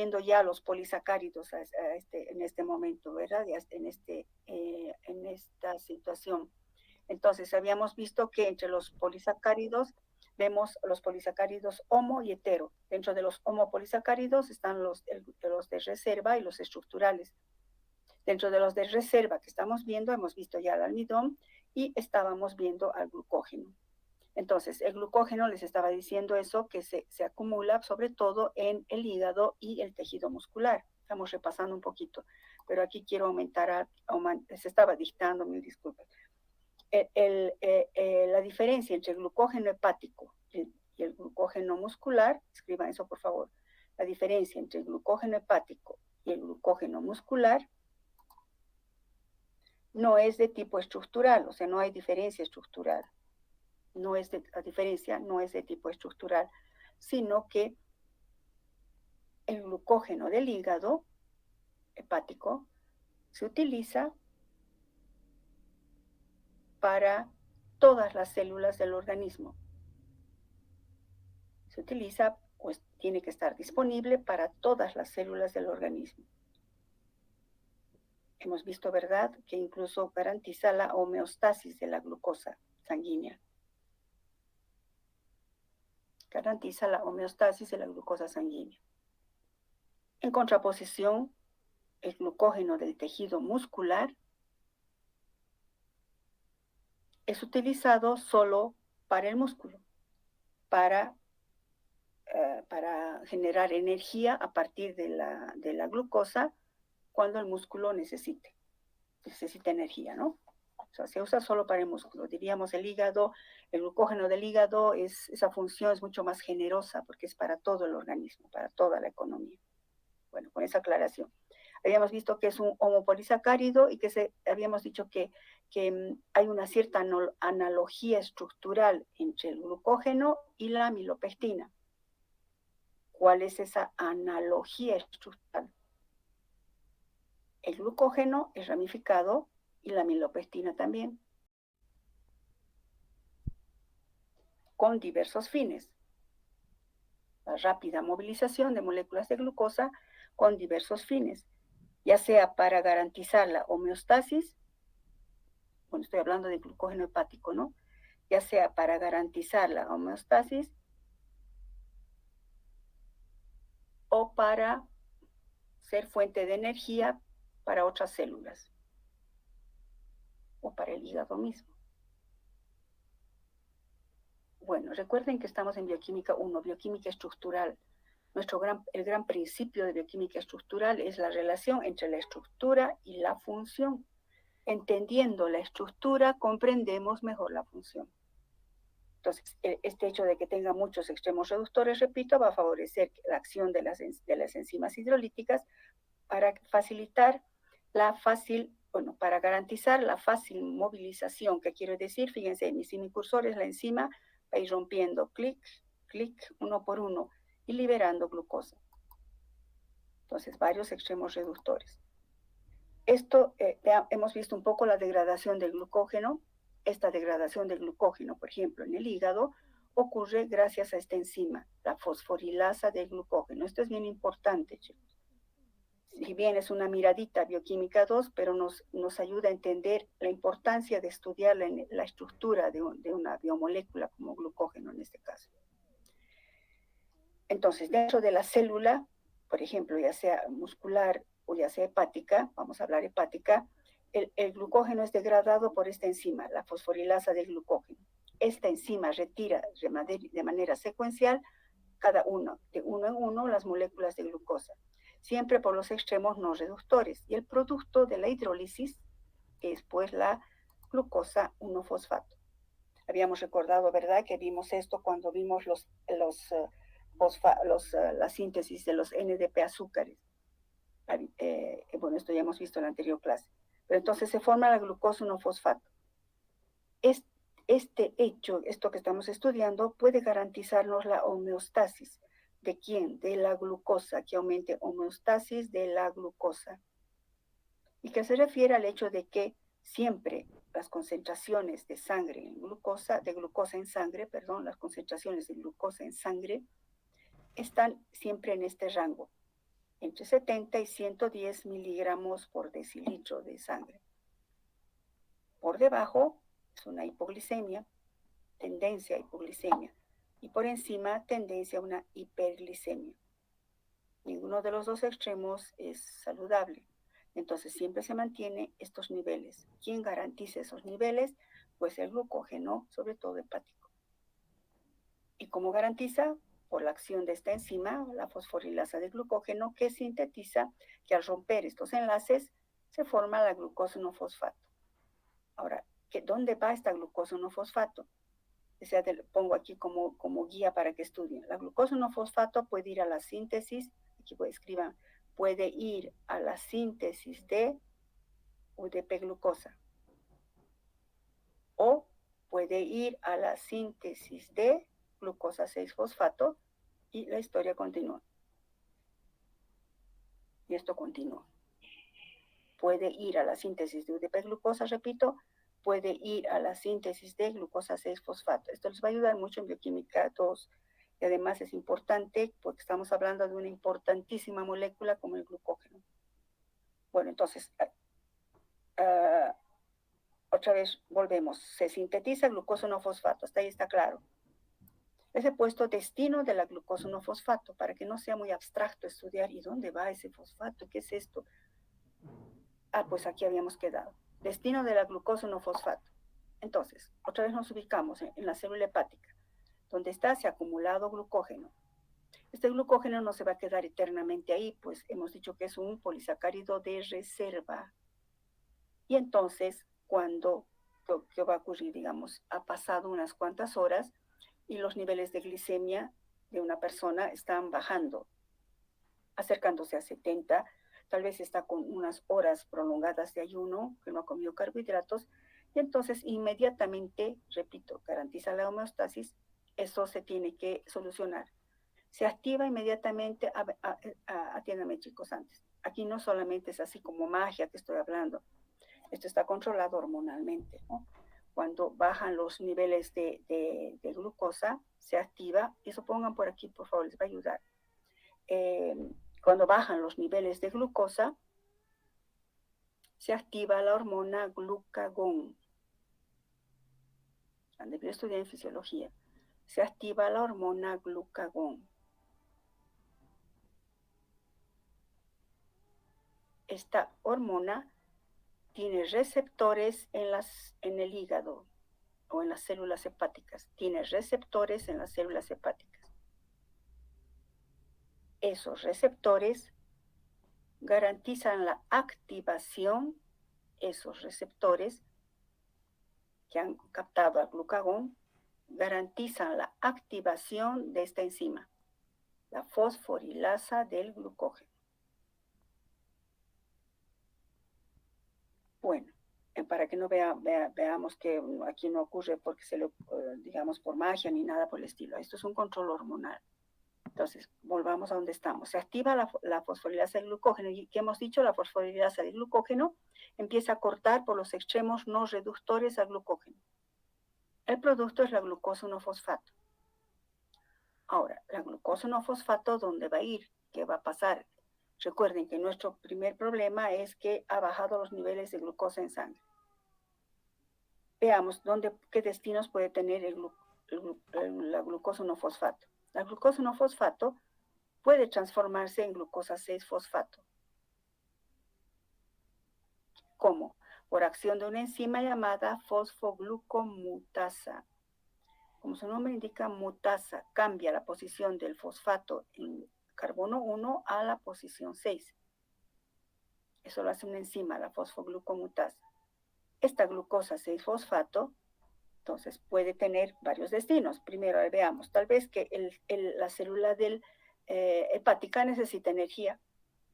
viendo ya los polisacáridos en este momento, ¿verdad? En esta situación. Entonces, habíamos visto que entre los polisacáridos vemos los polisacáridos homo y hetero. Dentro de los homopolisacáridos están los de reserva y los estructurales. Dentro de los de reserva que estamos viendo, hemos visto ya el almidón y estábamos viendo al glucógeno. Entonces, el glucógeno, les estaba diciendo eso, que se acumula sobre todo en el hígado y el tejido muscular. Estamos repasando un poquito, pero aquí quiero se estaba dictando, mil disculpas. La diferencia entre el glucógeno hepático y el glucógeno muscular, escriban eso por favor, la diferencia entre el glucógeno hepático y el glucógeno muscular no es de tipo estructural, o sea, no hay diferencia estructural. La diferencia no es de tipo estructural, sino que el glucógeno del hígado hepático se utiliza para todas las células del organismo. Se utiliza, pues tiene que estar disponible para todas las células del organismo. Hemos visto, ¿verdad?, que incluso garantiza la homeostasis de la glucosa sanguínea. Garantiza la homeostasis de la glucosa sanguínea. En contraposición, el glucógeno del tejido muscular es utilizado solo para el músculo, para generar energía a partir de la glucosa cuando el músculo necesita energía, ¿no? O sea, se usa solo para el músculo. Diríamos el hígado, el glucógeno del hígado, esa función es mucho más generosa porque es para todo el organismo, para toda la economía. Bueno, con esa aclaración. Habíamos visto que es un homopolisacárido y que habíamos dicho que hay una cierta analogía estructural entre el glucógeno y la amilopectina. ¿Cuál es esa analogía estructural? El glucógeno es ramificado y la amilopectina también, con diversos fines. La rápida movilización de moléculas de glucosa con diversos fines, ya sea para garantizar la homeostasis, bueno, estoy hablando de glucógeno hepático, ¿no? Ya sea para garantizar la homeostasis o para ser fuente de energía para otras células o para el hígado mismo. Bueno, recuerden que estamos en bioquímica 1, bioquímica estructural. El gran principio de bioquímica estructural es la relación entre la estructura y la función. Entendiendo la estructura, comprendemos mejor la función. Entonces, este hecho de que tenga muchos extremos reductores, repito, va a favorecer la acción de las enzimas hidrolíticas para facilitar para garantizar la fácil movilización, que quiero decir, fíjense, mis semicursores, la enzima va a ir rompiendo clic, clic, uno por uno, y liberando glucosa. Entonces, varios extremos reductores. Esto, hemos visto un poco la degradación del glucógeno. Esta degradación del glucógeno, por ejemplo, en el hígado, ocurre gracias a esta enzima, la fosforilasa del glucógeno. Esto es bien importante, chicos. Si bien es una miradita bioquímica 2, pero nos ayuda a entender la importancia de estudiar la estructura de una biomolécula como glucógeno en este caso. Entonces, dentro de la célula, por ejemplo, ya sea muscular o ya sea hepática, vamos a hablar hepática, el glucógeno es degradado por esta enzima, la fosforilasa del glucógeno. Esta enzima retira de manera secuencial de uno en uno las moléculas de glucosa, siempre por los extremos no reductores. Y el producto de la hidrólisis es pues la glucosa 1-fosfato. Habíamos recordado, ¿verdad?, que vimos esto cuando vimos la síntesis de los NDP azúcares. Bueno, esto ya hemos visto en la anterior clase. Pero entonces se forma la glucosa 1-fosfato. Este hecho, esto que estamos estudiando, puede garantizarnos la homeostasis. ¿De quién? De la glucosa, que aumente homeostasis de la glucosa. Y que se refiere al hecho de que siempre las concentraciones de glucosa en sangre, las concentraciones de glucosa en sangre están siempre en este rango. entre 70 y 110 miligramos por decilitro de sangre. Por debajo es una hipoglicemia, tendencia a hipoglicemia, y por encima tendencia a una hiperglicemia. Ninguno de los dos extremos es saludable. Entonces siempre se mantiene estos niveles. ¿Quién garantiza esos niveles? Pues el glucógeno, sobre todo hepático. ¿Y cómo garantiza? Por la acción de esta enzima, la fosforilasa de glucógeno, que sintetiza, que al romper estos enlaces se forma la glucógeno-fosfato. Ahora, ¿dónde va esta glucógeno-fosfato? O sea, pongo aquí como guía para que estudien. La glucógeno-fosfato puede ir a la síntesis, aquí escriban, puede ir a la síntesis de UDP-glucosa o puede ir a la síntesis de glucosa 6-fosfato y la historia continúa. Y esto continúa. Puede ir a la síntesis de UDP-glucosa, repito, puede ir a la síntesis de glucosa 6-fosfato. Esto les va a ayudar mucho en bioquímica 2 y además es importante porque estamos hablando de una importantísima molécula como el glucógeno. Bueno, entonces, otra vez volvemos. Se sintetiza glucógeno-fosfato, hasta ahí está claro. Les he puesto destino de la glucógeno-fosfato para que no sea muy abstracto estudiar y dónde va ese fosfato, qué es esto. Pues aquí habíamos quedado. Destino de la glucógeno-fosfato. Entonces, otra vez nos ubicamos en la célula hepática, donde está ese acumulado glucógeno. Este glucógeno no se va a quedar eternamente ahí, pues hemos dicho que es un polisacárido de reserva. Y entonces, ¿qué va a ocurrir? Digamos, ha pasado unas cuantas horas y los niveles de glicemia de una persona están bajando, acercándose a 70, tal vez está con unas horas prolongadas de ayuno, que no ha comido carbohidratos, y entonces inmediatamente, repito, garantiza la homeostasis, eso se tiene que solucionar. Se activa inmediatamente, atiéndame chicos antes, aquí no solamente es así como magia que estoy hablando, esto está controlado hormonalmente, ¿no? Cuando bajan los niveles de glucosa, se activa, eso pongan por aquí, por favor, les va a ayudar. Cuando bajan los niveles de glucosa, se activa la hormona glucagón. Han debido estudiar en fisiología. Se activa la hormona glucagón. Esta hormona tiene receptores en el hígado o en las células hepáticas. Tiene receptores en las células hepáticas. Esos receptores garantizan la activación, esos receptores que han captado al glucagón, garantizan la activación de esta enzima, la fosforilasa del glucógeno. Bueno, para que no veamos que aquí no ocurre porque digamos, por magia ni nada por el estilo. Esto es un control hormonal. Entonces, volvamos a donde estamos. Se activa la fosforilasa del glucógeno y ¿qué hemos dicho? La fosforilasa del glucógeno empieza a cortar por los extremos no reductores al glucógeno. El producto es la glucógeno-fosfato. Ahora, la glucógeno-fosfato, ¿dónde va a ir? ¿Qué va a pasar? Recuerden que nuestro primer problema es que ha bajado los niveles de glucosa en sangre. Veamos qué destinos puede tener la glucógeno-fosfato. La glucógeno-fosfato puede transformarse en glucosa 6-fosfato. ¿Cómo? Por acción de una enzima llamada fosfoglucomutasa. Como su nombre indica, mutasa cambia la posición del fosfato en carbono 1 a la posición 6. Eso lo hace una enzima, la fosfoglucomutasa. Esta glucosa 6-fosfato, entonces, puede tener varios destinos. Primero, veamos, tal vez que la célula hepática necesita energía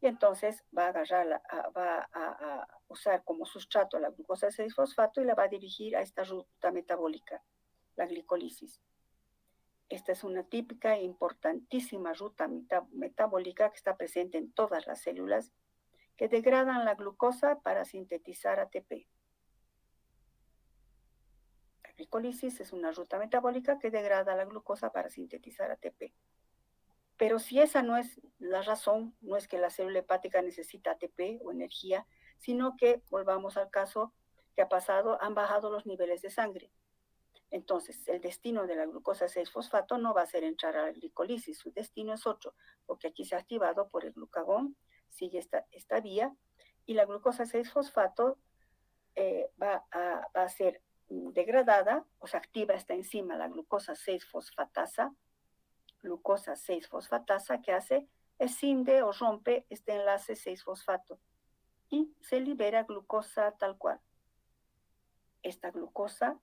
y entonces va a usar como sustrato la glucosa 6-fosfato y la va a dirigir a esta ruta metabólica, la glicolisis. Esta es una típica e importantísima ruta metabólica que está presente en todas las células que degradan la glucosa para sintetizar ATP. La glicolisis es una ruta metabólica que degrada la glucosa para sintetizar ATP. Pero si esa no es la razón, no es que la célula hepática necesita ATP o energía, sino que, volvamos al caso que ha pasado, han bajado los niveles de sangre. Entonces, el destino de la glucosa 6-fosfato no va a ser entrar a la glicolisis, su destino es otro, porque aquí se ha activado por el glucagón, sigue esta vía, y la glucosa 6-fosfato va a ser degradada, o se activa esta enzima, la glucosa 6-fosfatasa, que hace escinde o rompe este enlace 6-fosfato y se libera glucosa tal cual. Esta glucosa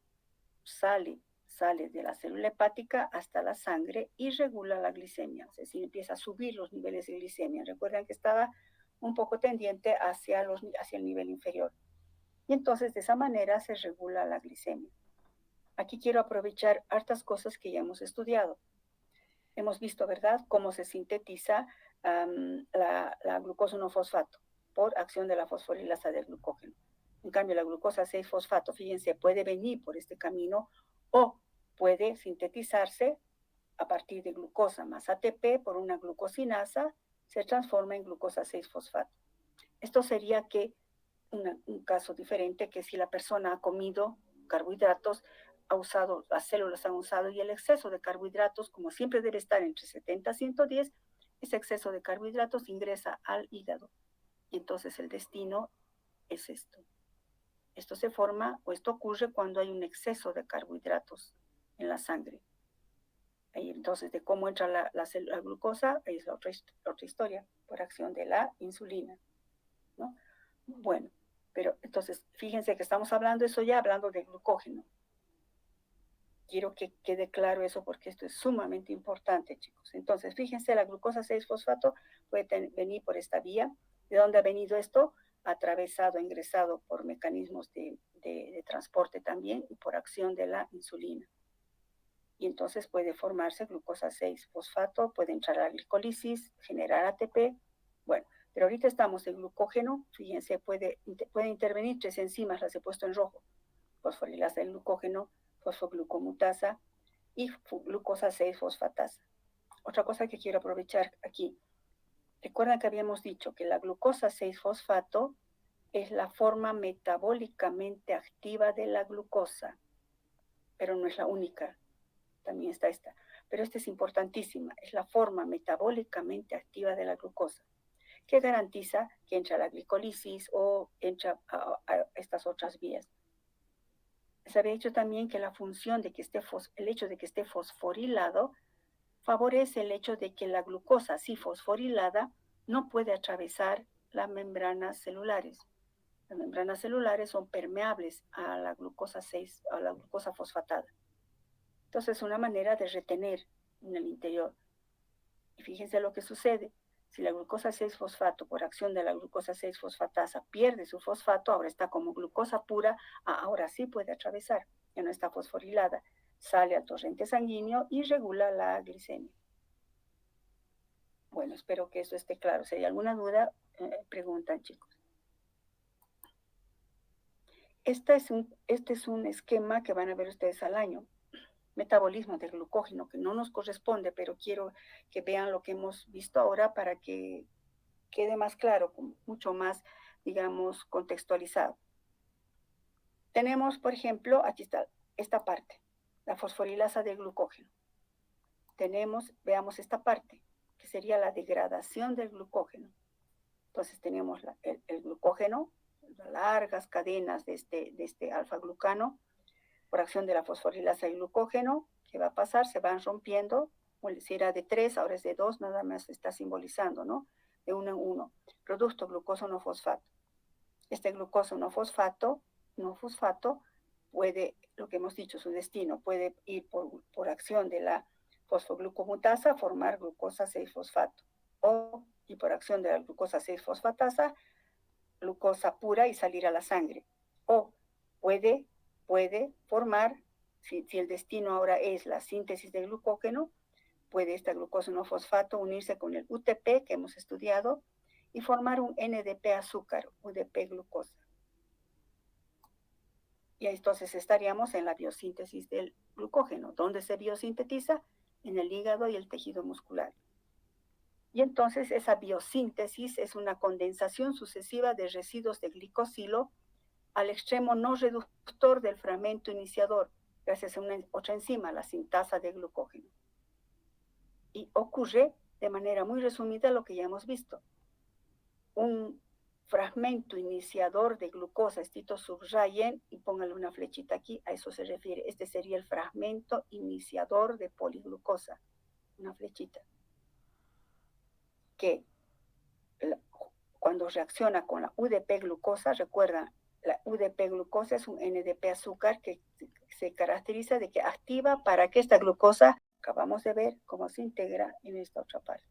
sale de la célula hepática hasta la sangre y regula la glicemia, es decir, empieza a subir los niveles de glicemia. Recuerdan que estaba un poco tendiente hacia el nivel inferior. Y entonces de esa manera se regula la glicemia. Aquí quiero aprovechar hartas cosas que ya hemos estudiado. Hemos visto, ¿verdad?, cómo se sintetiza la glucosa 1-fosfato por acción de la fosforilasa del glucógeno. En cambio, la glucosa 6-fosfato, fíjense, puede venir por este camino o puede sintetizarse a partir de glucosa más ATP por una glucosinasa, se transforma en glucosa 6-fosfato. Esto sería que un caso diferente, que si la persona ha comido carbohidratos, las células han usado, y el exceso de carbohidratos, como siempre debe estar entre 70 y 110, ese exceso de carbohidratos ingresa al hígado. Y entonces el destino es esto. Esto se forma, o esto ocurre cuando hay un exceso de carbohidratos en la sangre. Y entonces, de cómo entra la glucosa, es la otra historia, por acción de la insulina, ¿no? Bueno, pero entonces, fíjense que estamos hablando eso ya, hablando de glucógeno. Quiero que quede claro eso porque esto es sumamente importante, chicos. Entonces, fíjense, la glucosa 6-fosfato puede venir por esta vía. ¿De dónde ha venido esto? Atravesado, ingresado por mecanismos de transporte también y por acción de la insulina. Y entonces puede formarse glucosa 6-fosfato, puede entrar a la glicolisis, generar ATP. Bueno, pero ahorita estamos en glucógeno. Fíjense, puede intervenir 3 enzimas, las he puesto en rojo: fosforilasa del glucógeno, fosfoglucomutasa y glucosa 6-fosfatasa. Otra cosa que quiero aprovechar aquí. Recuerdan que habíamos dicho que la glucosa 6-fosfato es la forma metabólicamente activa de la glucosa, pero no es la única. También está esta. Pero esta es importantísima. Es la forma metabólicamente activa de la glucosa, que garantiza que entra a la glicolisis o entra a estas otras vías. Se había dicho también que la función de que el hecho de que esté fosforilado favorece el hecho de que la glucosa, si fosforilada, no puede atravesar las membranas celulares. Las membranas celulares son permeables a la glucosa 6, a la glucosa fosfatada. Entonces, es una manera de retener en el interior. Y fíjense lo que sucede. Si la glucosa 6-fosfato, por acción de la glucosa 6-fosfatasa, pierde su fosfato, ahora está como glucosa pura, ahora sí puede atravesar, ya no está fosforilada, sale al torrente sanguíneo y regula la glicemia. Bueno, espero que eso esté claro. Si hay alguna duda, preguntan, chicos. Este es un esquema que van a ver ustedes al año. Metabolismo del glucógeno, que no nos corresponde, pero quiero que vean lo que hemos visto ahora para que quede más claro, mucho más, digamos, contextualizado. Tenemos, por ejemplo, aquí está esta parte, la fosforilasa del glucógeno. Veamos esta parte, que sería la degradación del glucógeno. Entonces tenemos el glucógeno, largas cadenas de este alfa-glucano, por acción de la fosforilasa del glucógeno, que va a pasar, se van rompiendo. Si era de 3, ahora es de 2, nada más está simbolizando, ¿no? De 1 en 1. Producto glucosa no fosfato. Este glucosa no fosfato puede, lo que hemos dicho, su destino puede ir por acción de la fosfoglucomutasa a formar glucosa 6-fosfato, y por acción de la glucosa 6-fosfatasa, glucosa pura y salir a la sangre. O puede formar, si el destino ahora es la síntesis de glucógeno, puede esta glucosa no fosfato unirse con el UTP que hemos estudiado y formar un NDP azúcar, UDP glucosa. Y entonces estaríamos en la biosíntesis del glucógeno. ¿Dónde se biosintetiza? En el hígado y el tejido muscular. Y entonces esa biosíntesis es una condensación sucesiva de residuos de glicosilo al extremo no reductor del fragmento iniciador, gracias a una otra enzima, la sintasa de glucógeno. Y ocurre de manera muy resumida lo que ya hemos visto. Un fragmento iniciador de glucosa, esto subrayen y póngale una flechita aquí, a eso se refiere. Este sería el fragmento iniciador de poliglucosa, una flechita, que cuando reacciona con la UDP glucosa, recuerda, la UDP glucosa es un NDP azúcar que se caracteriza de que activa para que esta glucosa, acabamos de ver cómo se integra en esta otra parte.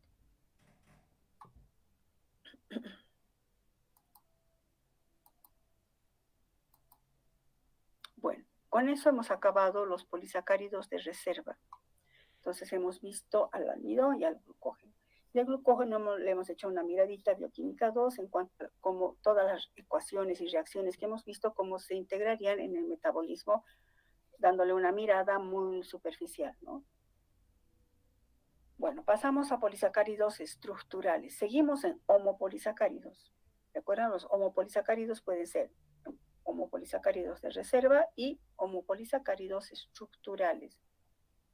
Bueno, con eso hemos acabado los polisacáridos de reserva. Entonces hemos visto al almidón y al glucógeno. Del glucógeno le hemos hecho una miradita bioquímica 2 en cuanto a cómo todas las ecuaciones y reacciones que hemos visto, cómo se integrarían en el metabolismo, dándole una mirada muy superficial, ¿no? Bueno, pasamos a polisacáridos estructurales. Seguimos en homopolisacáridos. ¿Recuerdan? Los homopolisacáridos pueden ser homopolisacáridos de reserva y homopolisacáridos estructurales.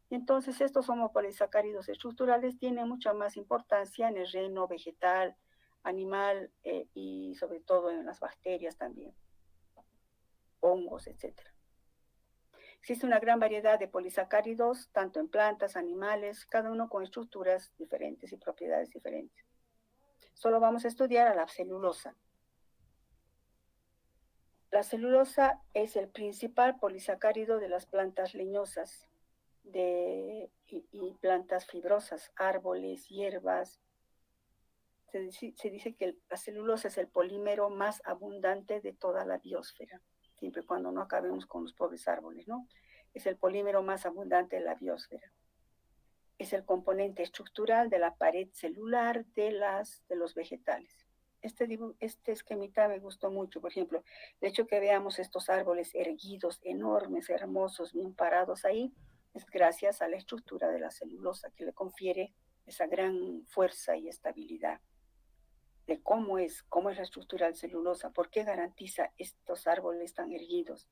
Y entonces estos homopolisacáridos estructurales tienen mucha más importancia en el reino vegetal, animal y sobre todo en las bacterias también, hongos, etc. Existe una gran variedad de polisacáridos, tanto en plantas, animales, cada uno con estructuras diferentes y propiedades diferentes. Solo vamos a estudiar a la celulosa. La celulosa es el principal polisacárido de las plantas leñosas y plantas fibrosas, árboles, hierbas. Se dice que la celulosa es el polímero más abundante de toda la biosfera, siempre y cuando no acabemos con los pobres árboles, ¿no? Es el polímero más abundante de la biosfera. Es el estructural de la pared celular de los vegetales. Este esquemita me gustó mucho, por ejemplo, el hecho que veamos estos árboles erguidos, enormes, hermosos, bien parados ahí, es gracias a la estructura de la celulosa que le confiere esa gran fuerza y estabilidad. De cómo es la estructura de celulosa, por qué garantiza estos árboles tan erguidos.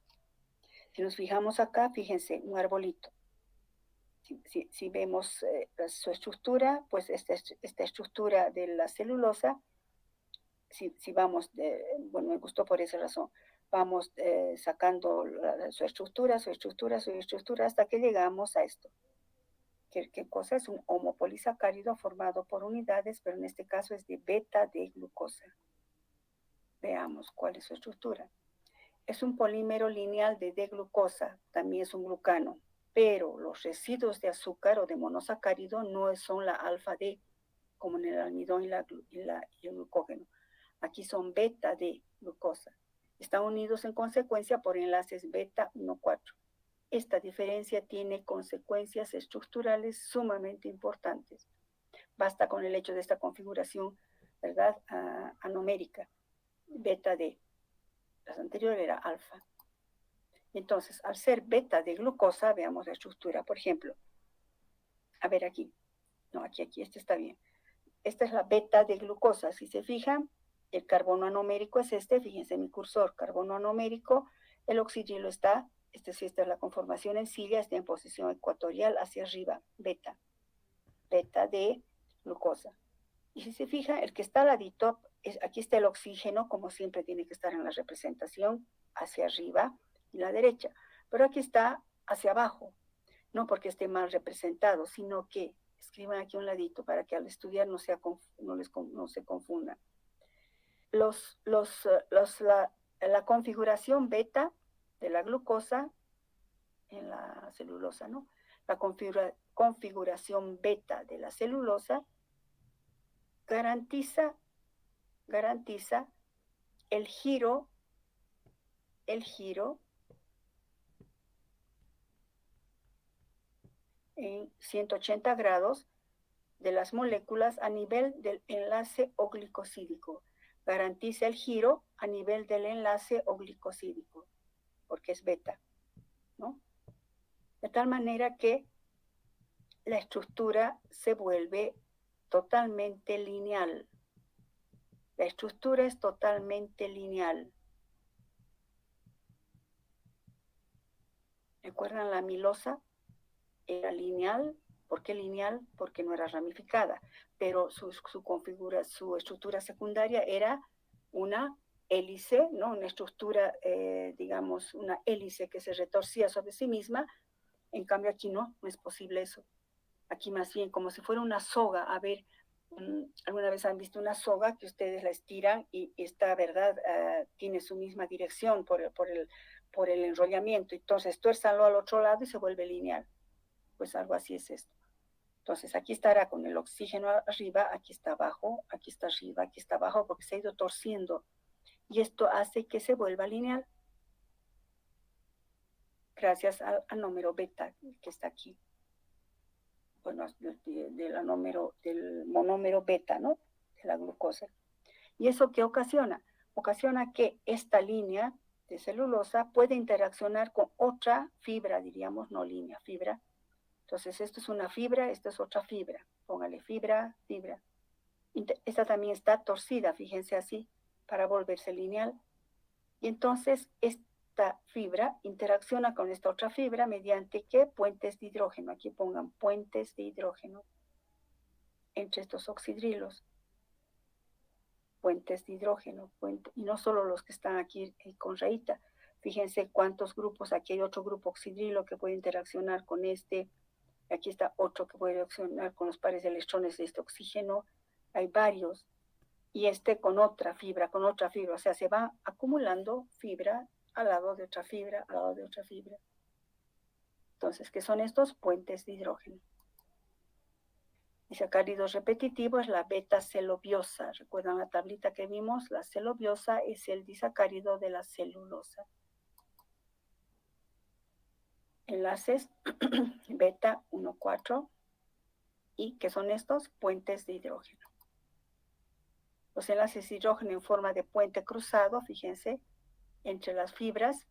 Si nos fijamos acá, fíjense, un arbolito. Si vemos su estructura, pues esta estructura de la celulosa, si vamos, bueno, me gustó por esa razón, vamos sacando su estructura, hasta que llegamos a esto. ¿Qué cosa? Es un homopolisacárido formado por unidades, pero en este caso es de beta de glucosa. Veamos cuál es su estructura. Es un polímero lineal de D-glucosa, también es un glucano, pero los residuos de azúcar o de monosacárido no son la alfa-D, como en el almidón y el glucógeno. Aquí son beta de glucosa. Están unidos en consecuencia por enlaces beta 1,4. Esta diferencia tiene consecuencias estructurales sumamente importantes. Basta con el hecho de esta configuración, ¿verdad? Anomérica, beta D. La anterior era alfa. Entonces, al ser beta de glucosa, veamos la estructura. Por ejemplo, a ver aquí. No, aquí, este está bien. Esta es la beta de glucosa. Si se fijan, el carbono anomérico es este. Fíjense mi cursor, carbono anomérico. El oxígeno está, esta es la conformación en silla, está en posición ecuatorial hacia arriba, beta. Beta de glucosa. Y si se fija, el que está al ladito, aquí está el oxígeno, como siempre tiene que estar en la representación, hacia arriba y la derecha. Pero aquí está hacia abajo, no porque esté mal representado, sino que escriban aquí un ladito para que al estudiar no se confundan. La configuración beta de la glucosa en la celulosa, ¿no? La configuración beta de la celulosa garantiza el giro en 180 grados de las moléculas a nivel del enlace oglicosídico. Garantiza el giro a nivel del enlace oglicosídico, porque es beta, ¿no? De tal manera que la estructura se vuelve totalmente lineal. La estructura es totalmente lineal. ¿Recuerdan la amilosa? Era lineal. ¿Por qué lineal? Porque no era ramificada, pero su estructura secundaria era una hélice, ¿no? Una estructura, digamos, una hélice que se retorcía sobre sí misma. En cambio aquí no es posible eso. Aquí más bien como si fuera una soga. A ver, ¿alguna vez han visto una soga que ustedes la estiran y esta, verdad, tiene su misma dirección por el enrollamiento? Entonces tuérzanlo al otro lado y se vuelve lineal. Pues algo así es esto. Entonces aquí estará con el oxígeno arriba, aquí está abajo, aquí está arriba, aquí está abajo, porque se ha ido torciendo. Y esto hace que se vuelva lineal gracias al número beta que está aquí. Bueno, del monómero beta, ¿no? De la glucosa. ¿Y eso qué ocasiona? Ocasiona que esta línea de celulosa puede interaccionar con otra fibra, diríamos, no línea, fibra. Entonces, esto es una fibra, esto es otra fibra. Póngale fibra, fibra. Esta también está torcida, fíjense así, para volverse lineal. Y entonces, esta fibra interacciona con esta otra fibra mediante ¿qué? Puentes de hidrógeno. Aquí pongan puentes de hidrógeno entre estos oxidrilos. Puentes de hidrógeno, y no solo los que están aquí con rayita. Fíjense cuántos grupos, aquí hay otro grupo oxidrilo que puede interaccionar con este, aquí está otro que puede reaccionar con los pares de electrones de este oxígeno, hay varios, y este con otra fibra, o sea, se va acumulando fibra al lado de otra fibra, al lado de otra fibra. Entonces, ¿qué son estos? Puentes de hidrógeno. Disacárido repetitivo es la beta-celobiosa. ¿Recuerdan la tablita que vimos? La celobiosa es el disacárido de la celulosa. Enlaces beta 1,4. ¿Y qué son estos? Puentes de hidrógeno. Los enlaces de hidrógeno en forma de puente cruzado, fíjense, entre las fibras,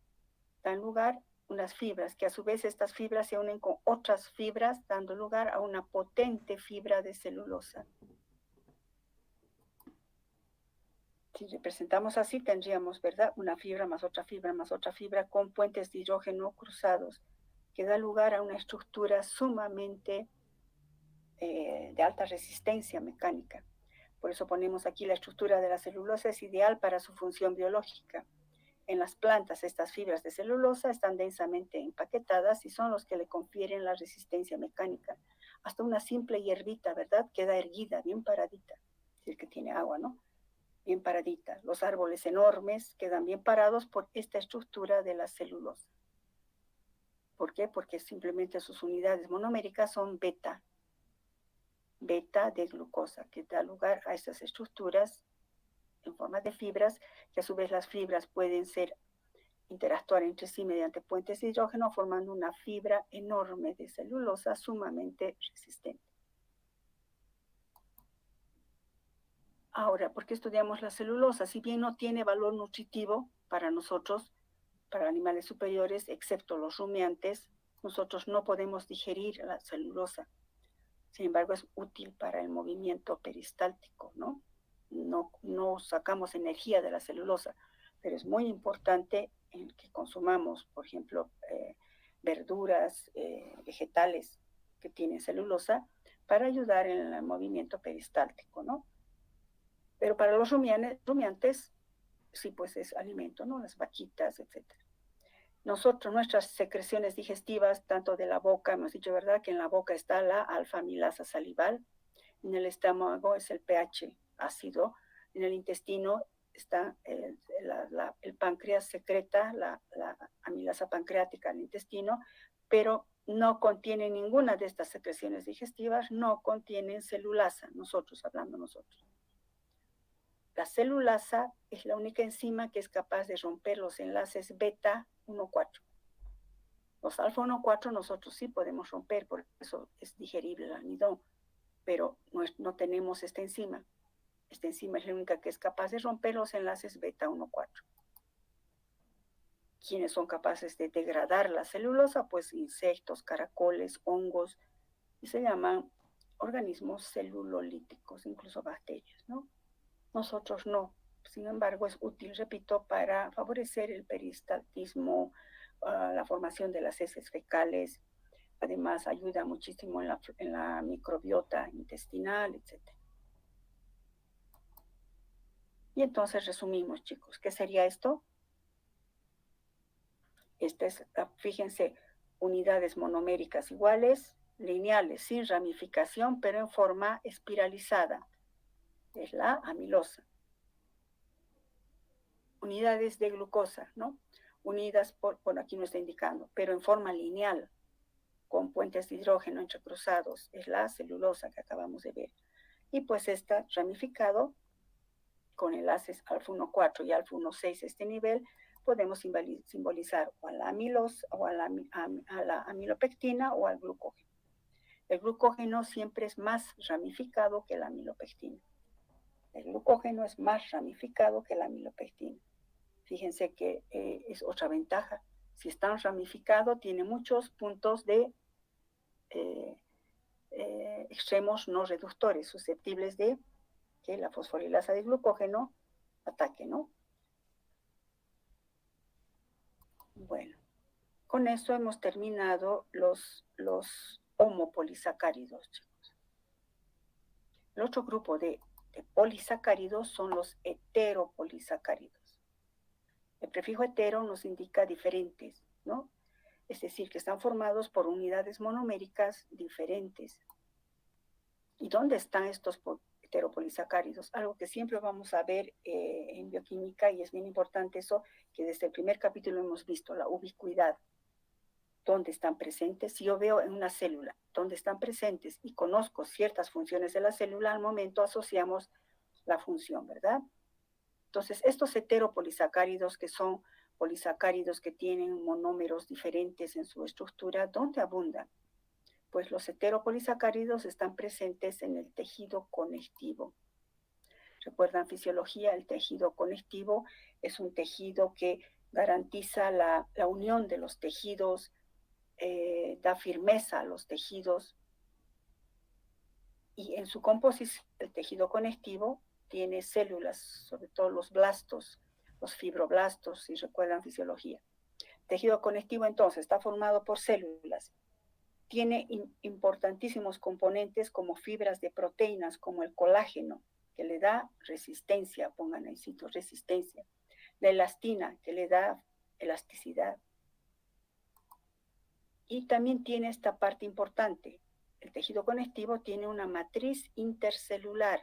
dan lugar unas fibras, que a su vez estas fibras se unen con otras fibras, dando lugar a una potente fibra de celulosa. Si representamos así, tendríamos, ¿verdad?, una fibra más otra fibra con puentes de hidrógeno cruzados, que da lugar a una estructura sumamente de alta resistencia mecánica. Por eso ponemos aquí la estructura de la celulosa es ideal para su función biológica. En las plantas, estas fibras de celulosa están densamente empaquetadas y son los que le confieren la resistencia mecánica. Hasta una simple hierbita, ¿verdad?, queda erguida, bien paradita, es decir, que tiene agua, ¿no? Bien paradita. Los árboles enormes quedan bien parados por esta estructura de la celulosa. ¿Por qué? Porque simplemente sus unidades monoméricas son beta de glucosa, que da lugar a estas estructuras en forma de fibras, que a su vez las fibras pueden interactuar entre sí mediante puentes de hidrógeno, formando una fibra enorme de celulosa sumamente resistente. Ahora, ¿por qué estudiamos la celulosa? Si bien no tiene valor nutritivo para nosotros, para animales superiores, excepto los rumiantes, nosotros no podemos digerir la celulosa. Sin embargo, es útil para el movimiento peristáltico, ¿no? No sacamos energía de la celulosa, pero es muy importante en que consumamos, por ejemplo, verduras, vegetales que tienen celulosa para ayudar en el movimiento peristáltico, ¿no? Pero para los rumiantes, sí, pues es alimento, ¿no? Las vaquitas, etc. Nuestras secreciones digestivas, tanto de la boca, hemos dicho, ¿verdad?, que en la boca está la alfa-amilasa salival, en el estómago es el pH ácido, en el intestino está el páncreas secreta la amilasa pancreática al intestino, pero no contiene ninguna de estas secreciones digestivas, no contienen celulasa, hablando nosotros. La celulasa es la única enzima que es capaz de romper los enlaces beta 1,4. Los alfa 1,4 nosotros sí podemos romper, por eso es digerible el almidón, pero no tenemos esta enzima. Esta enzima es la única que es capaz de romper los enlaces beta 1,4. ¿Quiénes son capaces de degradar la celulosa? Pues insectos, caracoles, hongos, y se llaman organismos celulolíticos, incluso bacterias, ¿no? Nosotros no. Sin embargo, es útil, repito, para favorecer el peristaltismo, la formación de las heces fecales. Además, ayuda muchísimo en la microbiota intestinal, etc. Y entonces resumimos, chicos. ¿Qué sería esto? Fíjense, unidades monoméricas iguales, lineales, sin ramificación, pero en forma espiralizada. Es la amilosa. Unidades de glucosa, ¿no? Unidas por aquí no está indicando, pero en forma lineal, con puentes de hidrógeno entrecruzados, es la celulosa que acabamos de ver. Y pues está ramificado con enlaces alfa 1,4 y alfa 1,6 este nivel, podemos simbolizar o a la amilosa o a la amilopectina o al glucógeno. El glucógeno siempre es más ramificado que la amilopectina. El glucógeno es más ramificado que la amilopectina. Fíjense que es otra ventaja. Si es tan ramificado, tiene muchos puntos de extremos no reductores, susceptibles de que la fosforilasa de glucógeno ataque, ¿no? Bueno, con eso hemos terminado los homopolisacáridos, chicos. El otro grupo de polisacáridos son los heteropolisacáridos. El prefijo hetero nos indica diferentes, ¿no? Es decir, que están formados por unidades monoméricas diferentes. ¿Y dónde están estos heteropolisacáridos? Algo que siempre vamos a ver en bioquímica, y es bien importante eso, que desde el primer capítulo hemos visto, la ubicuidad. ¿Dónde están presentes? Si yo veo en una célula dónde están presentes y conozco ciertas funciones de la célula, al momento asociamos la función, ¿verdad? Entonces, estos heteropolisacáridos, que son polisacáridos que tienen monómeros diferentes en su estructura, ¿dónde abundan? Pues los heteropolisacáridos están presentes en el tejido conectivo. Recuerdan fisiología, el tejido conectivo es un tejido que garantiza la unión de los tejidos, da firmeza a los tejidos, y en su composición el tejido conectivo tiene células, sobre todo los blastos, los fibroblastos, si recuerdan fisiología. El tejido conectivo entonces está formado por células, tiene importantísimos componentes como fibras de proteínas, como el colágeno, que le da resistencia, pongan ahí, cito, resistencia, la elastina, que le da elasticidad. Y también tiene esta parte importante, el tejido conectivo tiene una matriz intercelular,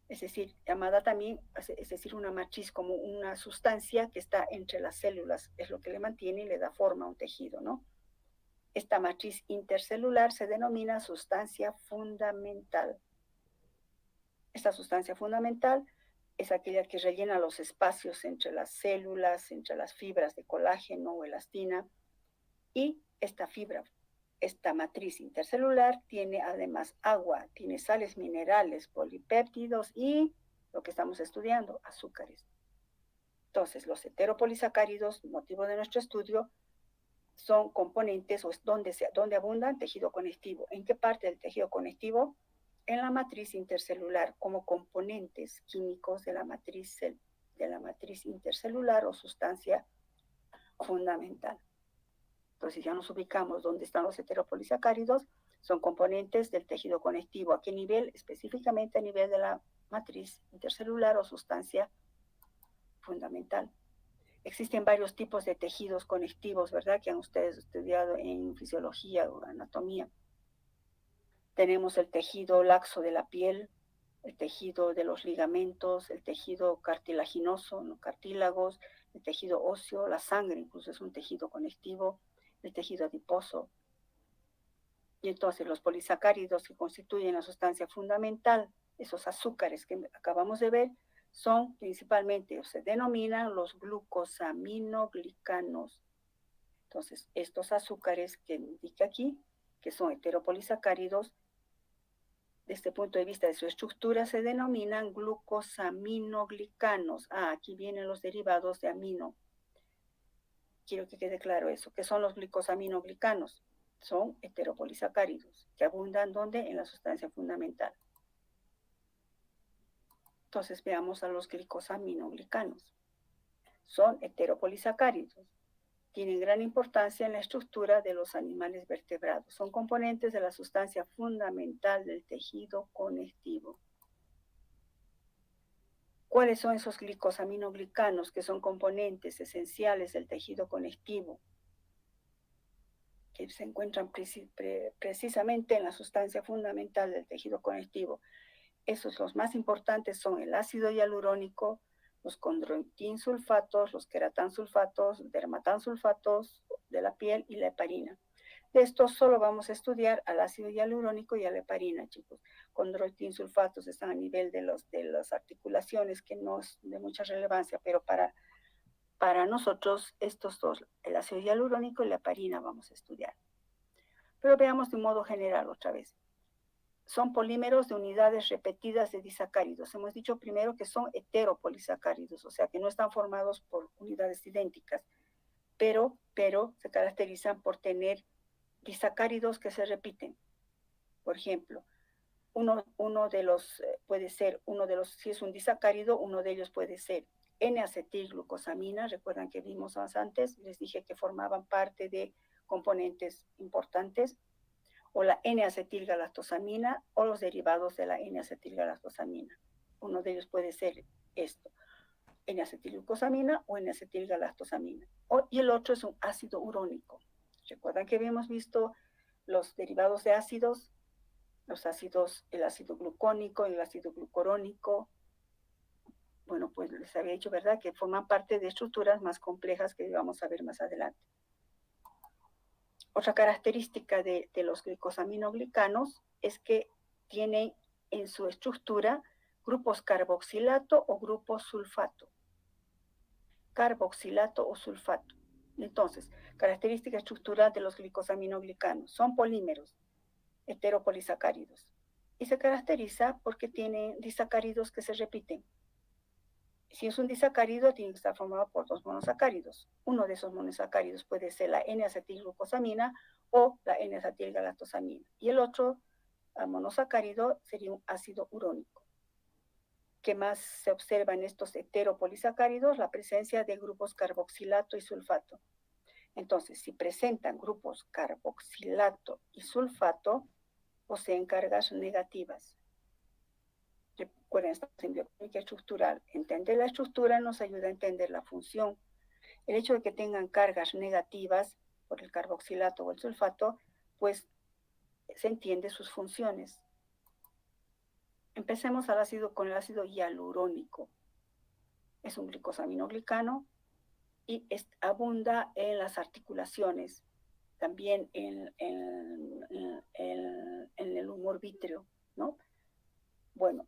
es decir, llamada también, es decir, una matriz como una sustancia que está entre las células, es lo que le mantiene y le da forma a un tejido, ¿no? Esta matriz intercelular se denomina sustancia fundamental. Esta sustancia fundamental es aquella que rellena los espacios entre las células, entre las fibras de colágeno o elastina, y esta matriz intercelular tiene además agua, tiene sales minerales, polipéptidos y lo que estamos estudiando, azúcares. Entonces, los heteropolisacáridos, motivo de nuestro estudio, son componentes o es donde abundan tejido conectivo. ¿En qué parte del tejido conectivo? En la matriz intercelular, como componentes químicos de la matriz intercelular o sustancia fundamental. Entonces ya nos ubicamos dónde están los heteropolisacáridos, son componentes del tejido conectivo. ¿A qué nivel? Específicamente a nivel de la matriz intercelular o sustancia fundamental. Existen varios tipos de tejidos conectivos, ¿verdad? Que han ustedes estudiado en fisiología o anatomía. Tenemos el tejido laxo de la piel, el tejido de los ligamentos, el tejido cartilaginoso, los cartílagos, el tejido óseo, la sangre incluso es un tejido conectivo, el tejido adiposo. Y entonces los polisacáridos que constituyen la sustancia fundamental, esos azúcares que acabamos de ver, son principalmente, o se denominan los glucosaminoglicanos. Entonces, estos azúcares que indica aquí, que son heteropolisacáridos, desde el punto de vista de su estructura, se denominan glucosaminoglicanos. Aquí vienen los derivados de amino. Quiero que quede claro eso. ¿Qué son los glucosaminoglicanos? son heteropolisacáridos, que abundan ¿dónde? En la sustancia fundamental. Entonces veamos a los glicosaminoglicanos. Son heteropolisacáridos. Tienen gran importancia en la estructura de los animales vertebrados. Son componentes de la sustancia fundamental del tejido conectivo. ¿Cuáles son esos glicosaminoglicanos que son componentes esenciales del tejido conectivo? Que se encuentran precisamente en la sustancia fundamental del tejido conectivo. Esos, los más importantes, son el ácido hialurónico, los condroitinsulfatos, los queratansulfatos, dermatansulfatos de la piel y la heparina. De estos solo vamos a estudiar al ácido hialurónico y a la heparina, chicos. Condroitinsulfatos están a nivel de las articulaciones, que no es de mucha relevancia, pero para nosotros estos dos, el ácido hialurónico y la heparina, vamos a estudiar. Pero veamos de un modo general otra vez. Son polímeros de unidades repetidas de disacáridos. Hemos dicho primero que son heteropolisacáridos, o sea que no están formados por unidades idénticas, pero se caracterizan por tener disacáridos que se repiten. Por ejemplo, uno de los puede ser, si es un disacárido, uno de ellos puede ser N-acetilglucosamina. Recuerdan que vimos más antes, les dije que formaban parte de componentes importantes, o la N-acetilgalactosamina o los derivados de la N-acetilgalactosamina. Uno de ellos puede ser esto, N-acetilglucosamina o N-acetilgalactosamina. Y el otro es un ácido urónico. Recuerdan que habíamos visto los derivados de ácidos, los ácidos, el ácido glucónico y el ácido glucurónico. Bueno, pues les había dicho, ¿verdad?, que forman parte de estructuras más complejas que vamos a ver más adelante. Otra característica de los glicosaminoglicanos es que tienen en su estructura grupos carboxilato o grupos sulfato. Carboxilato o sulfato. Entonces, característica estructural de los glicosaminoglicanos. Son polímeros heteropolisacáridos y se caracteriza porque tienen disacáridos que se repiten. Si es un disacárido, tiene que estar formado por dos monosacáridos. Uno de esos monosacáridos puede ser la N-acetilglucosamina o la N-acetilgalactosamina. Y el otro monosacárido sería un ácido urónico. ¿Qué más se observa en estos heteropolisacáridos? La presencia de grupos carboxilato y sulfato. Entonces, si presentan grupos carboxilato y sulfato, poseen cargas negativas. Recuerden, estamos en bioquímica estructural. Entender la estructura nos ayuda a entender la función. El hecho de que tengan cargas negativas por el carboxilato o el sulfato, pues se entiende sus funciones. Empecemos con el ácido hialurónico. Es un glicosaminoglicano y abunda en las articulaciones, también en el humor vítreo, ¿no? Bueno,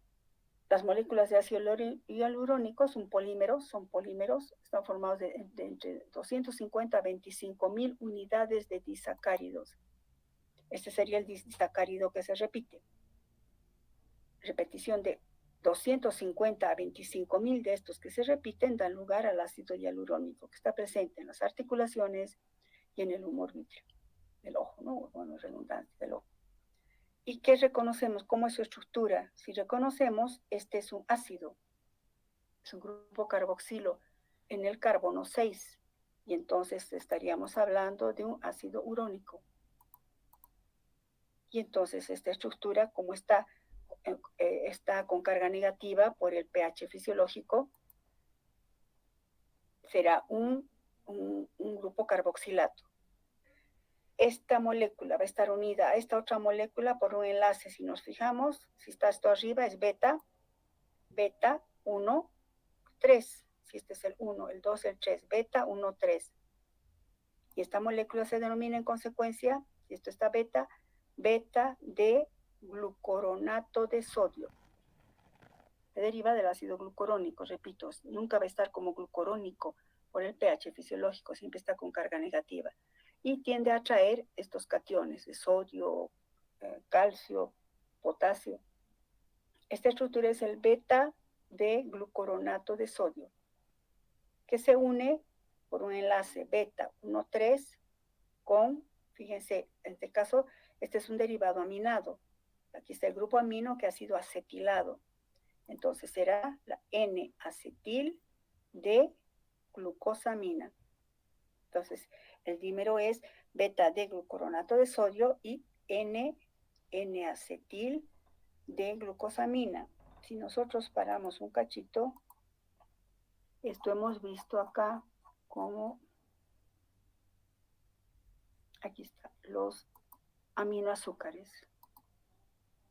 las moléculas de ácido hialurónico son polímeros, están formados de entre 250 a 25.000 unidades de disacáridos. Este sería el disacárido que se repite. Repetición de 250 a 25.000 de estos que se repiten dan lugar al ácido hialurónico, que está presente en las articulaciones y en el humor vítreo del ojo, ¿no? Bueno, redundancia del ojo. ¿Y qué reconocemos? ¿Cómo es su estructura? Si reconocemos, este es un ácido, es un grupo carboxilo en el carbono 6, y entonces estaríamos hablando de un ácido urónico. Y entonces esta estructura, como está con carga negativa por el pH fisiológico, será un grupo carboxilato. Esta molécula va a estar unida a esta otra molécula por un enlace. Si nos fijamos, si está esto arriba es beta 1, 3. Si este es el 1, el 2, el 3, beta 1, 3. Y esta molécula se denomina en consecuencia, si esto está beta de glucoronato de sodio. Se deriva del ácido glucurónico, repito, nunca va a estar como glucurónico por el pH fisiológico, siempre está con carga negativa. Y tiende a atraer estos cationes de sodio, calcio, potasio. Esta estructura es el beta de glucoronato de sodio, que se une por un enlace beta 1,3 con Fíjense, en este caso, este es un derivado aminado. Aquí está el grupo amino que ha sido acetilado. Entonces será la N-acetil de glucosamina. Entonces, el dímero es beta-D-glucoronato de sodio y N-acetil de glucosamina. Si nosotros paramos un cachito, esto hemos visto acá como, aquí está, los aminoazúcares,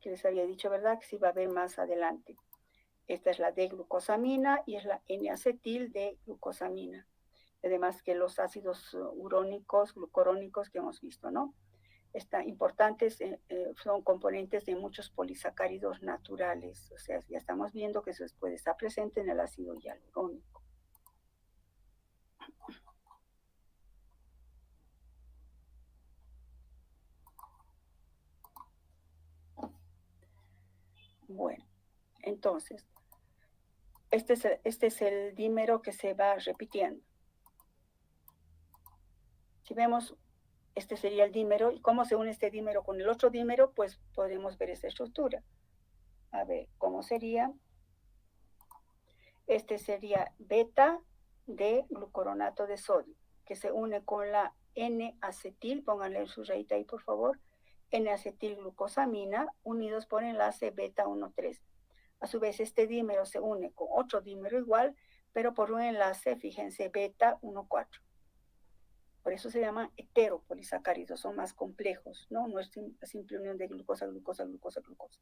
que les había dicho, ¿verdad? Que sí va a ver más adelante. Esta es la D-glucosamina y es la N-acetil de glucosamina. Además que los ácidos urónicos, glucorónicos que hemos visto, ¿no? Importantes, son componentes de muchos polisacáridos naturales. O sea, ya estamos viendo que eso puede estar presente en el ácido hialurónico. Bueno, entonces, este es el dímero que se va repitiendo. Si vemos, este sería el dímero, y cómo se une este dímero con el otro dímero, pues podemos ver esta estructura. A ver, ¿cómo sería? Este sería beta de glucoronato de sodio, que se une con la N-acetil, pónganle su rayita ahí por favor, N-acetilglucosamina, unidos por enlace beta 1,3. A su vez, este dímero se une con otro dímero igual, pero por un enlace, fíjense, beta 1,4. Por eso se llaman heteropolisacáridos, son más complejos, ¿no? No es la simple unión de glucosa, glucosa, glucosa, glucosa.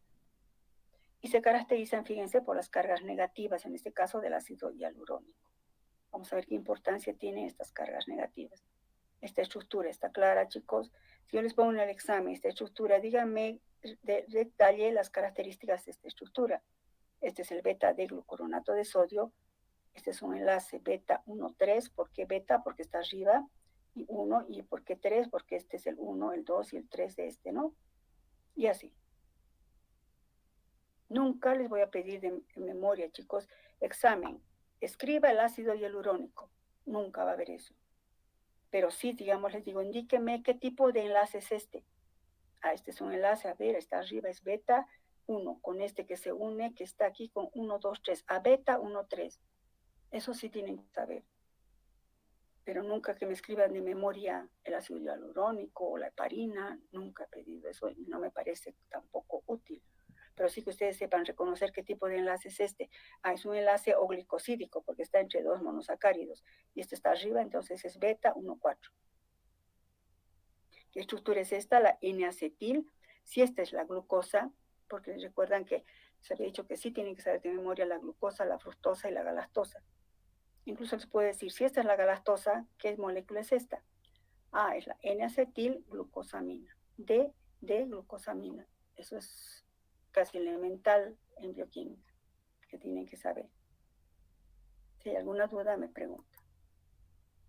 Y se caracterizan, fíjense, por las cargas negativas, en este caso del ácido hialurónico. Vamos a ver qué importancia tienen estas cargas negativas. Esta estructura está clara, chicos. Si yo les pongo en el examen esta estructura, díganme detalle las características de esta estructura. Este es el beta de glucoronato de sodio. Este es un enlace beta 1,3. ¿Por qué beta? Porque está arriba. Y 1. ¿Y por qué 3? Porque este es el 1, el 2 y el 3 de este, ¿no? Y así. Nunca les voy a pedir de memoria, chicos, examen. Escriba el ácido hialurónico. Nunca va a haber eso. Pero sí, digamos, les digo, indíqueme qué tipo de enlace es este. Ah, este es un enlace, a ver, está arriba, es beta 1, con este que se une, que está aquí con 1, 2, 3, a beta 1, 3. Eso sí tienen que saber. Pero nunca que me escriban de memoria el ácido hialurónico o la heparina, nunca he pedido eso y no me parece tampoco útil. Pero sí que ustedes sepan reconocer qué tipo de enlace es este. Ah, es un enlace oglicosídico porque está entre dos monosacáridos y este está arriba, entonces es beta 1,4. ¿Qué estructura es esta? La N-acetil. Si esta es la glucosa, porque recuerdan que se había dicho que sí tienen que saber de memoria la glucosa, la fructosa y la galactosa. Incluso les puedo decir, si esta es la galactosa, ¿qué molécula es esta? Ah, es la N-acetilglucosamina. D de glucosamina. Eso es casi elemental en bioquímica, que tienen que saber. Si hay alguna duda, me preguntan.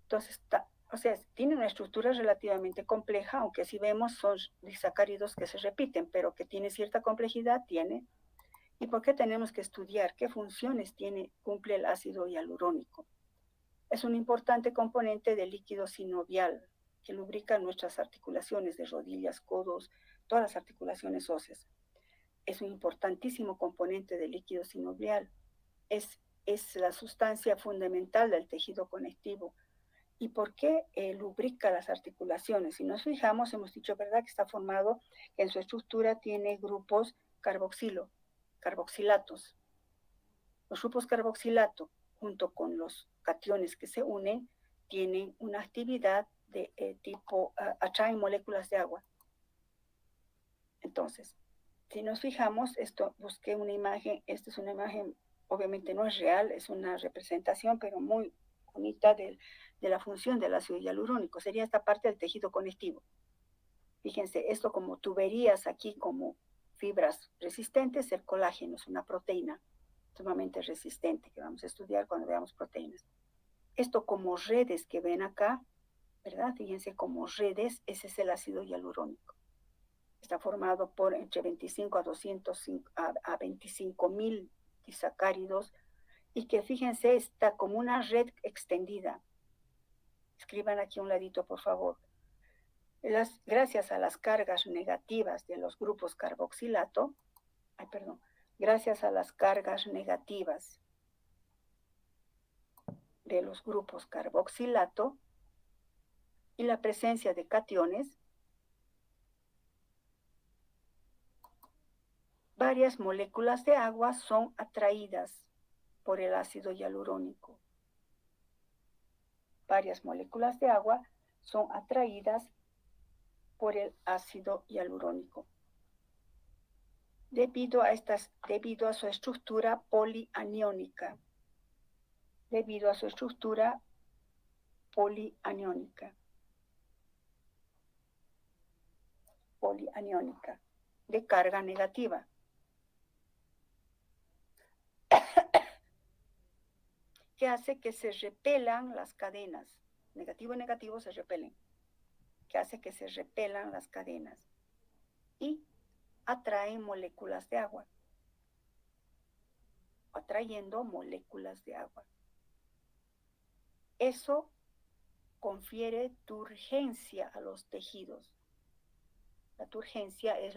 Entonces, o sea, tiene una estructura relativamente compleja, aunque si vemos son disacáridos que se repiten, pero que tiene cierta complejidad, tiene. ¿Y por qué tenemos que estudiar qué funciones cumple el ácido hialurónico? Es un importante componente del líquido sinovial que lubrica nuestras articulaciones de rodillas, codos, todas las articulaciones óseas. Es un importantísimo componente del líquido sinovial. Es la sustancia fundamental del tejido conectivo. ¿Y por qué lubrica las articulaciones? Si nos fijamos, hemos dicho, ¿verdad?, que está formado, que en su estructura tiene grupos carboxilatos. Los grupos carboxilato, junto con los cationes que se unen, tienen una actividad de tipo, atraen moléculas de agua. Entonces, si nos fijamos, busqué una imagen, esta es una imagen, obviamente no es real, es una representación, pero muy bonita de la función del ácido hialurónico. Sería esta parte del tejido conectivo. Fíjense, esto como tuberías aquí, como fibras resistentes, el colágeno es una proteína sumamente resistente que vamos a estudiar cuando veamos proteínas. Esto como redes que ven acá, ¿verdad? Fíjense como redes, ese es el ácido hialurónico. Está formado por entre 25 a 25,000 disacáridos y que fíjense está como una red extendida. Escriban aquí un ladito, por favor. Gracias a las cargas negativas de los grupos carboxilato, gracias a las cargas negativas de los grupos carboxilato y la presencia de cationes, varias moléculas de agua son atraídas por el ácido hialurónico. Varias moléculas de agua son atraídas por el ácido hialurónico. Debido a su estructura polianiónica. Debido a su estructura polianiónica. Polianiónica, de carga negativa. Que hace que se repelan las cadenas. Negativo y negativo se repelen. Que hace que se repelan las cadenas. Y atraen moléculas de agua. Atrayendo moléculas de agua. Eso confiere turgencia a los tejidos. La turgencia es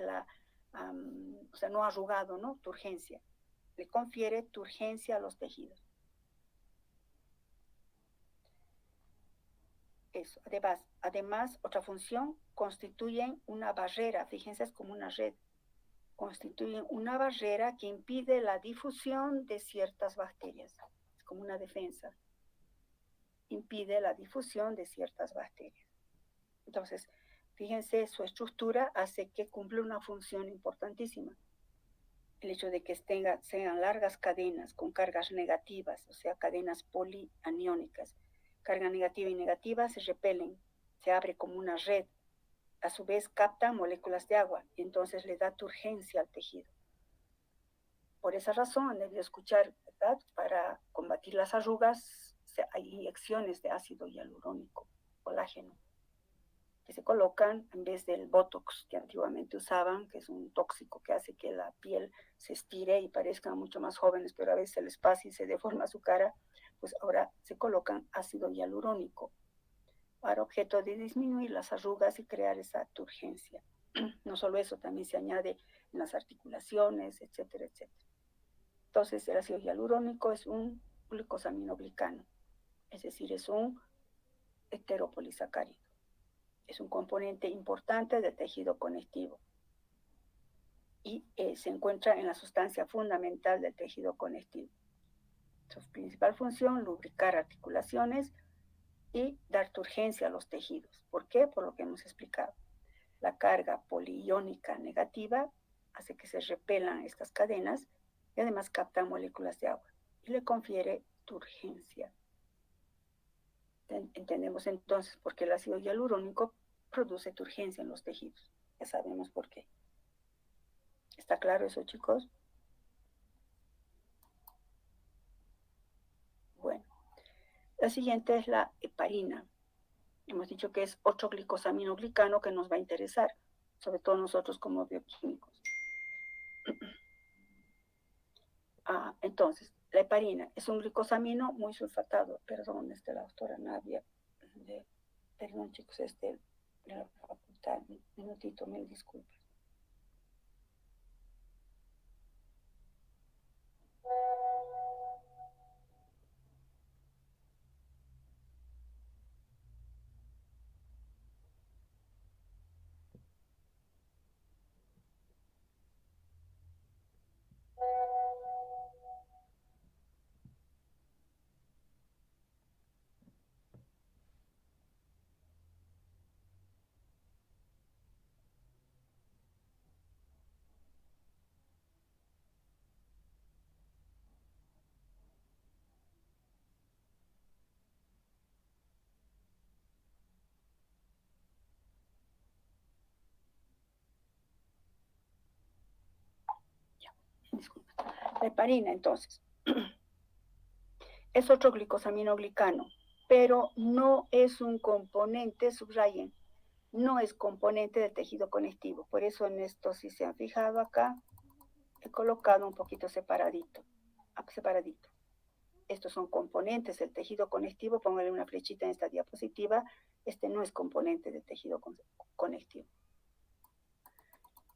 no arrugado, ¿no? Turgencia. Le confiere turgencia a los tejidos. Eso. Además, otra función, constituyen una barrera. Fíjense, es como una red. Constituyen una barrera que impide la difusión de ciertas bacterias. Es como una defensa. Impide la difusión de ciertas bacterias. Entonces, fíjense, su estructura hace que cumpla una función importantísima. El hecho de que sean largas cadenas con cargas negativas, o sea, cadenas polianiónicas. Carga negativa y negativa se repelen, se abre como una red. A su vez captan moléculas de agua y entonces le da turgencia al tejido. Por esa razón han debido escuchar, ¿verdad? Para combatir las arrugas hay inyecciones de ácido hialurónico, colágeno, que se colocan en vez del Botox que antiguamente usaban, que es un tóxico que hace que la piel se estire y parezcan mucho más jóvenes, pero a veces se les pasa y se deforma su cara. Pues ahora se colocan ácido hialurónico para objeto de disminuir las arrugas y crear esa turgencia. No solo eso, también se añade en las articulaciones, etcétera, etcétera. Entonces, el ácido hialurónico es un glicosaminoglicano, es decir, es un heteropolisacárido. Es un componente importante del tejido conectivo y se encuentra en la sustancia fundamental del tejido conectivo. Su principal función, lubricar articulaciones y dar turgencia a los tejidos. ¿Por qué? Por lo que hemos explicado. La carga poliiónica negativa hace que se repelan estas cadenas y además captan moléculas de agua y le confiere turgencia. Entendemos entonces por qué el ácido hialurónico produce turgencia en los tejidos. Ya sabemos por qué. ¿Está claro eso, chicos? Bueno, la siguiente es la heparina. Hemos dicho que es otro glicosaminoglicano que nos va a interesar, sobre todo nosotros como bioquímicos. Entonces, la heparina es un glicosamino muy sulfatado. Perdón, la doctora Nadia. Perdón, chicos, de la facultad. Un minutito, mil disculpas. Disculpa. La heparina, entonces, es otro glicosaminoglicano, pero no es un componente, subrayen, no es componente del tejido conectivo. Por eso en esto, si se han fijado acá, he colocado un poquito separadito. estos son componentes del tejido conectivo. Póngale una flechita en esta diapositiva. Este no es componente del tejido conectivo.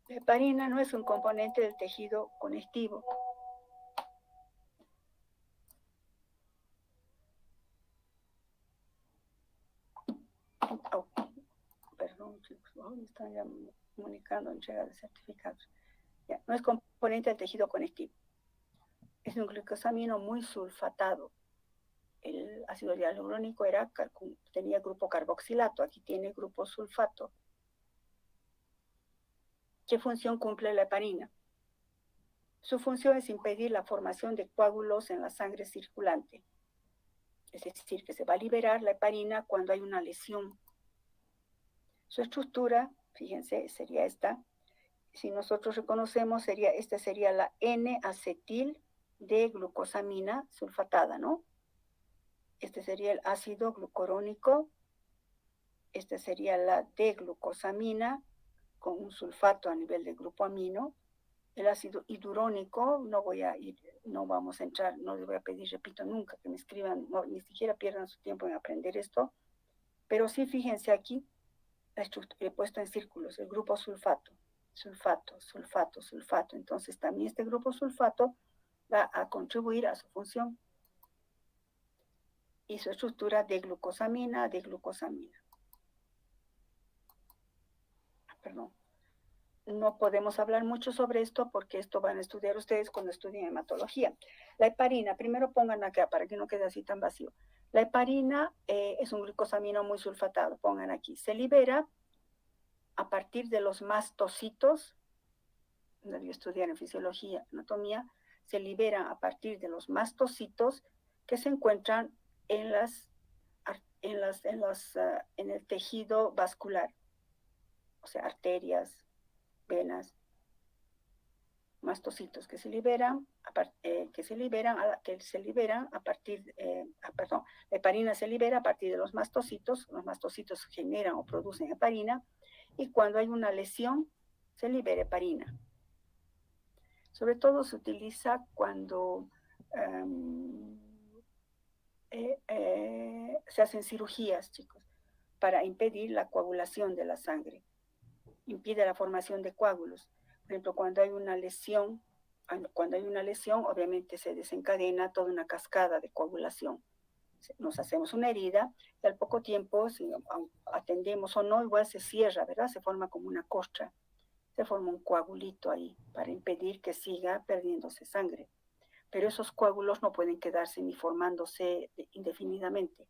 La heparina no es un componente del tejido conectivo. Oh, perdón, chicos, me están ya comunicando entrega de certificados. Ya, no es componente del tejido conectivo. Es un glicosamino muy sulfatado. El ácido hialurónico tenía grupo carboxilato, aquí tiene grupo sulfato. ¿Qué función cumple la heparina? Su función es impedir la formación de coágulos en la sangre circulante. Es decir, que se va a liberar la heparina cuando hay una lesión. Su estructura, fíjense, sería esta. Si nosotros reconocemos, esta sería la N-acetil de glucosamina sulfatada, ¿no? Este sería el ácido glucurónico. Esta sería la D-glucosamina con un sulfato a nivel de grupo amino. El ácido hidurónico, no vamos a entrar, no les voy a pedir, repito, nunca que me escriban, no, ni siquiera pierdan su tiempo en aprender esto, pero sí fíjense aquí, he puesto en círculos, el grupo sulfato, sulfato, sulfato, sulfato. Entonces también este grupo sulfato va a contribuir a su función. Y su estructura de glucosamina, Perdón. No podemos hablar mucho sobre esto porque esto van a estudiar ustedes cuando estudien hematología. La heparina, primero pongan acá para que no quede así tan vacío. La heparina es un glicosamino muy sulfatado, pongan aquí. Se libera a partir de los mastocitos, donde yo estudié en fisiología, anatomía, se libera a partir de los mastocitos que se encuentran en el tejido vascular, o sea, arterias, venas, mastocitos que se liberan a partir, la heparina se libera a partir de los mastocitos generan o producen heparina, y cuando hay una lesión se libera heparina. Sobre todo se utiliza cuando se hacen cirugías, chicos, para impedir la coagulación de la sangre. Impide la formación de coágulos. Por ejemplo, cuando hay una lesión, obviamente se desencadena toda una cascada de coagulación. Nos hacemos una herida y al poco tiempo, si atendemos o no, igual se cierra, ¿verdad? Se forma como una costra. Se forma un coagulito ahí para impedir que siga perdiéndose sangre. Pero esos coágulos no pueden quedarse ni formándose indefinidamente,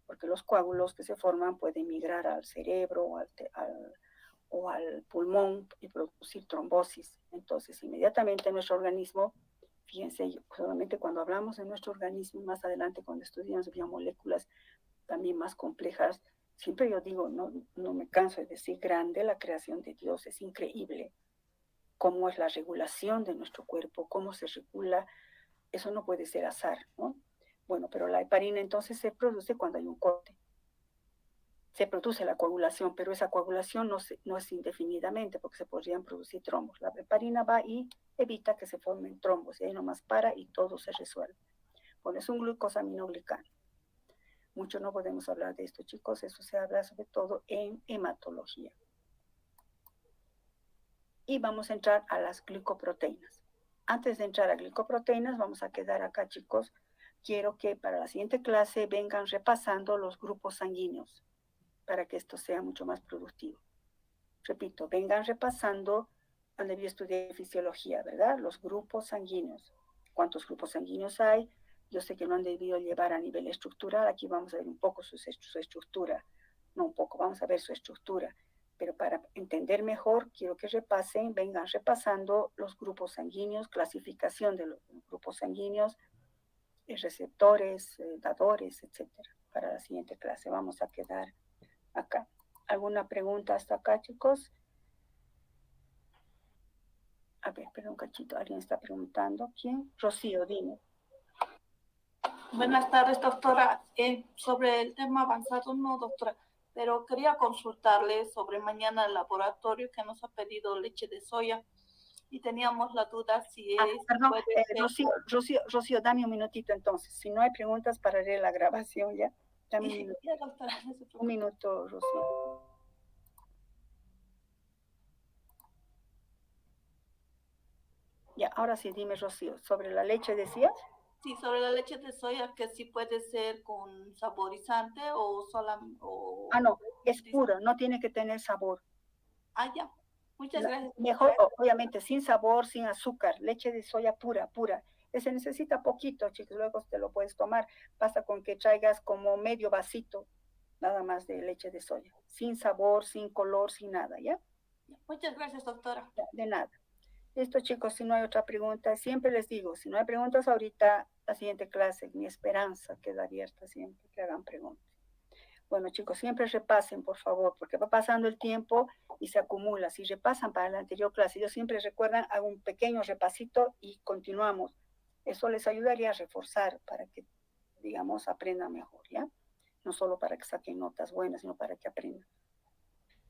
porque los coágulos que se forman pueden migrar al cerebro o al pulmón y producir trombosis. Entonces, inmediatamente nuestro organismo, fíjense, solamente cuando hablamos de nuestro organismo, más adelante cuando estudiamos biomoléculas también más complejas, siempre yo digo, no me canso de decir, grande la creación de Dios, es increíble cómo es la regulación de nuestro cuerpo, cómo se regula, eso no puede ser azar, ¿no? Bueno, pero la heparina entonces se produce cuando hay un corte. Se produce la coagulación, pero esa coagulación no es indefinidamente porque se podrían producir trombos. La heparina va y evita que se formen trombos y ahí nomás para y todo se resuelve. Bueno, es un glucosaminoglicano. Mucho no podemos hablar de esto, chicos, eso se habla sobre todo en hematología. Y vamos a entrar a las glicoproteínas. Antes de entrar a glicoproteínas, vamos a quedar acá, chicos. Quiero que para la siguiente clase vengan repasando los grupos sanguíneos, para que esto sea mucho más productivo. Repito, vengan repasando, donde yo estudié fisiología, ¿verdad? Los grupos sanguíneos. ¿Cuántos grupos sanguíneos hay? Yo sé que lo han debido llevar a nivel estructural. Aquí vamos a ver un poco su estructura. No un poco, vamos a ver su estructura. Pero para entender mejor, quiero que repasen, vengan repasando los grupos sanguíneos, clasificación de los grupos sanguíneos, receptores, dadores, etcétera. Para la siguiente clase vamos a quedar acá. ¿Alguna pregunta hasta acá, chicos? A ver, espera un cachito, alguien está preguntando. ¿Quién? Rocío, dime. Buenas tardes, doctora. Sobre el tema avanzado, no, doctora, pero quería consultarle sobre mañana el laboratorio que nos ha pedido leche de soya. y teníamos la duda si perdón, puede ser. Rocío, dame un minutito entonces. Si no hay preguntas, pararé la grabación ya. Dame un minuto. Ya, doctora, no se preocupe. Un minuto, Rocío. Ya, ahora sí, dime, Rocío, ¿sobre la leche decías? Sí, sobre la leche de soya, que sí puede ser con saborizante o solamente... No, es puro, no tiene que tener sabor. Ya. Muchas gracias. Mejor, obviamente, sin sabor, sin azúcar, leche de soya pura, pura. Se necesita poquito, chicos, luego te lo puedes tomar. Basta con que traigas como medio vasito, nada más de leche de soya. Sin sabor, sin color, sin nada, ¿ya? Muchas gracias, doctora. De nada. Listo, chicos, si no hay otra pregunta, siempre les digo, si no hay preguntas ahorita, la siguiente clase, mi esperanza queda abierta siempre que hagan preguntas. Bueno, chicos, siempre repasen, por favor, porque va pasando el tiempo y se acumula. Si repasan para la anterior clase, ellos siempre recuerdan, hago un pequeño repasito y continuamos. Eso les ayudaría a reforzar para que, digamos, aprendan mejor, ¿ya? No solo para que saquen notas buenas, sino para que aprendan.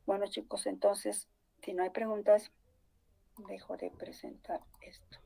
Bueno, chicos, entonces, si no hay preguntas, dejo de presentar esto.